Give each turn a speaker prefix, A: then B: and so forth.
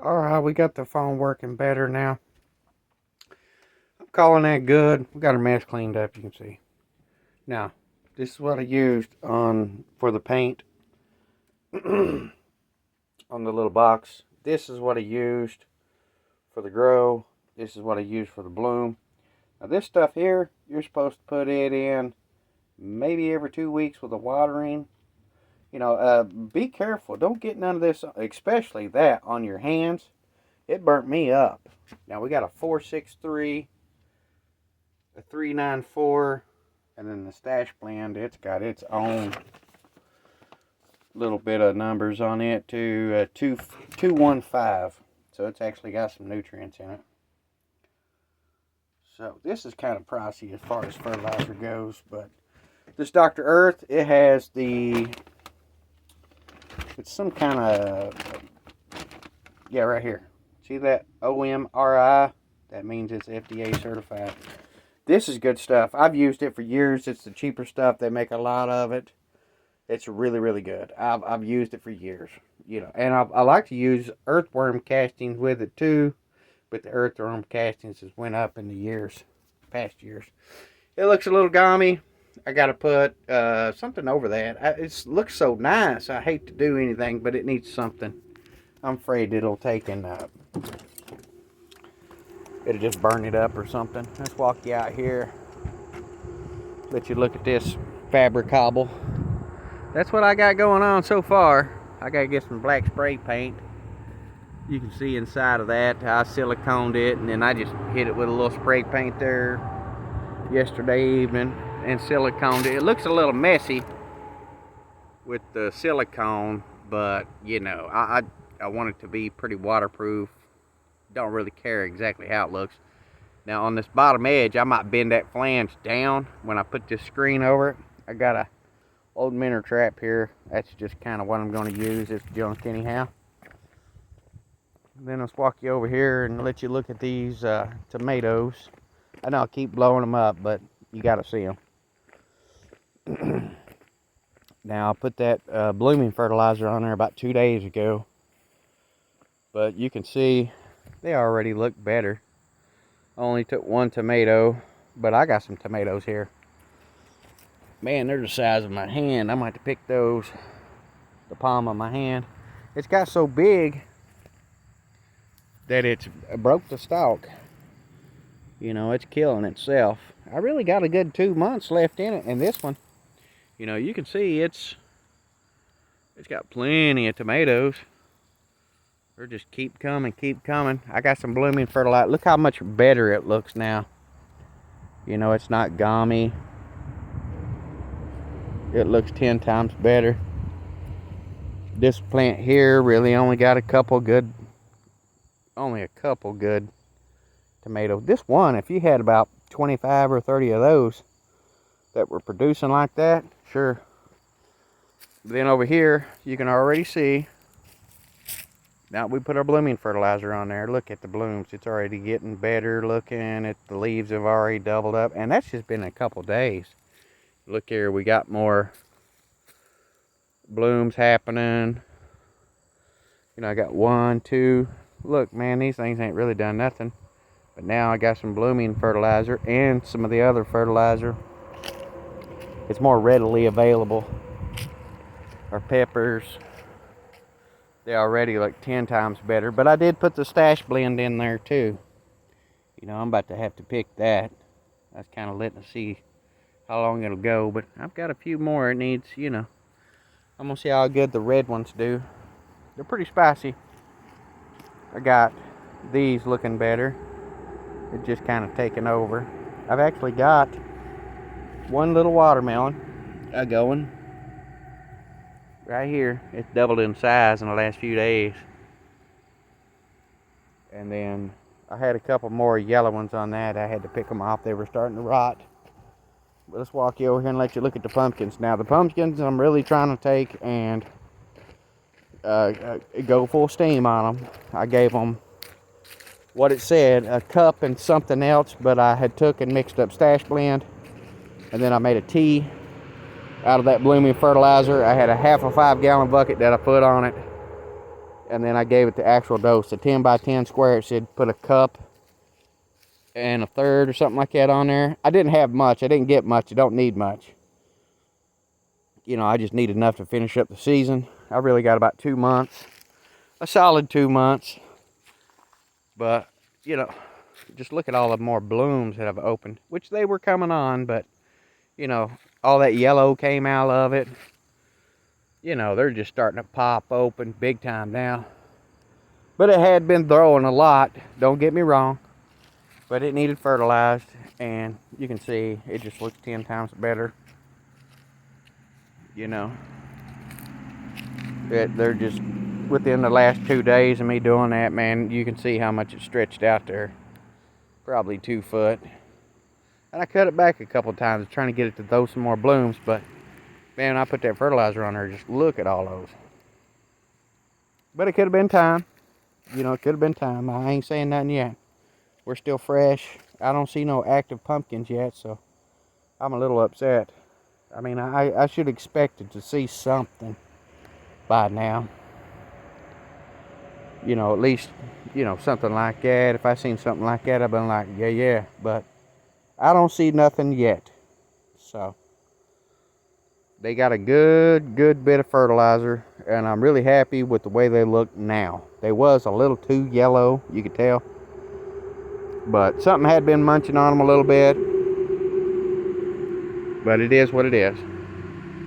A: Alright, we got the phone working better now. I'm calling that good. We got our mess cleaned up, you can see. Now, this is what I used on for the paint on the little box. This is what I used for the grow. This is what I used for the bloom. Now this stuff here, you're supposed to put it in maybe every 2 weeks with the watering. Be careful. Don't get none of this, especially that, on your hands. It burnt me up. Now we got a 463, a 394, and then the stash blend. It's got its own little bit of numbers on it to 215. So it's actually got some nutrients in it. So this is kind of pricey as far as fertilizer goes, but this Dr. Earth, it has it's some kind of, yeah, right here. See that OMRI? That means it's FDA certified. This is good stuff. I've used it for years. It's the cheaper stuff. They make a lot of it. It's really, really good. I've used it for years. And I like to use earthworm castings with it too. But the earthworm castings has went up in the past years. It looks a little gummy. I got to put something over that. It looks so nice. I hate to do anything, but it needs something. I'm afraid it'll take and it'll just burn it up or something. Let's walk you out here. Let you look at this fabric cobble. That's what I got going on so far. I got to get some black spray paint. You can see inside of that. I siliconed it, and then I just hit it with a little spray paint there yesterday evening and siliconed it. It looks a little messy with the silicone, but I want it to be pretty waterproof. Don't really care exactly how it looks. Now on this bottom edge, I might bend that flange down when I put this screen over it. I got a old minnow trap here. That's just kind of what I'm going to use. It's junk anyhow. Then let's walk you over here and let you look at these tomatoes. I know I keep blowing them up, but you got to see them. Now I put that blooming fertilizer on there about 2 days ago. But you can see they already look better. I only took one tomato, but I got some tomatoes here. Man, they're the size of my hand. I might have to pick those, the palm of my hand. It's got so big that it broke the stalk. It's killing itself. I really got a good 2 months left in it, and this one, you can see it's got plenty of tomatoes. They just keep coming, keep coming. I got some blooming fertilizer. Look how much better it looks now. It's not gummy. It looks 10 times better. This plant here really only got a couple good tomatoes. This one, if you had about 25 or 30 of those that were producing like that, sure. Then over here, you can already see, now we put our blooming fertilizer on there. Look at the blooms. It's already getting better looking. The leaves have already doubled up, and that's just been a couple days. Look here, we got more blooms happening. I got 1, 2. Look, man, these things ain't really done nothing. But now I got some blooming fertilizer and some of the other fertilizer. It's more readily available. Our peppers, they already look 10 times better. But I did put the stash blend in there too. I'm about to have to pick that. I was kind of letting see how long it'll go. But I've got a few more it needs, I'm going to see how good the red ones do. They're pretty spicy. I got these looking better. It's just kind of taken over. I've actually got one little watermelon going right here. It's doubled in size in the last few days. And then I had a couple more yellow ones on that. I had to pick them off. They were starting to rot. But let's walk you over here and let you look at the pumpkins. Now the pumpkins I'm really trying to take and go full steam on them. I gave them what it said, a cup and something else, but I had took and mixed up stash blend, and then I made a tea out of that blooming fertilizer. I had a half a 5-gallon bucket that I put on it, And then I gave it the actual dose, the 10 by 10 square. It said put a cup and a third or something like that on there. I didn't have much. I didn't get much. I don't need much. You know, I just need enough to finish up the season. I really got about 2 months. A solid 2 months. But, you know, just look at all the more blooms that have opened. Which they were coming on, but, you know, all that yellow came out of it. You know, they're just starting to pop open big time now. But it had been throwing a lot, don't get me wrong. But it needed fertilized, and you can see it just looks 10 times better. You know, they're just, within the last 2 days of me doing that, man, you can see how much it stretched out there. Probably 2 foot. And I cut it back a couple times trying to get it to throw some more blooms, but man, I put that fertilizer on there, just look at all those. But it could have been time. You know, it could have been time. I ain't saying nothing yet. We're still fresh. I don't see no active pumpkins yet, so I'm a little upset. I mean, I should expect it to see something by now. You know, at least, you know, something like that. If I seen something like that, I've been like, yeah. But I don't see nothing yet. So they got a good bit of fertilizer, and I'm really happy with the way they look now. They was a little too yellow, you could tell. But something had been munching on them a little bit. But it is what it is.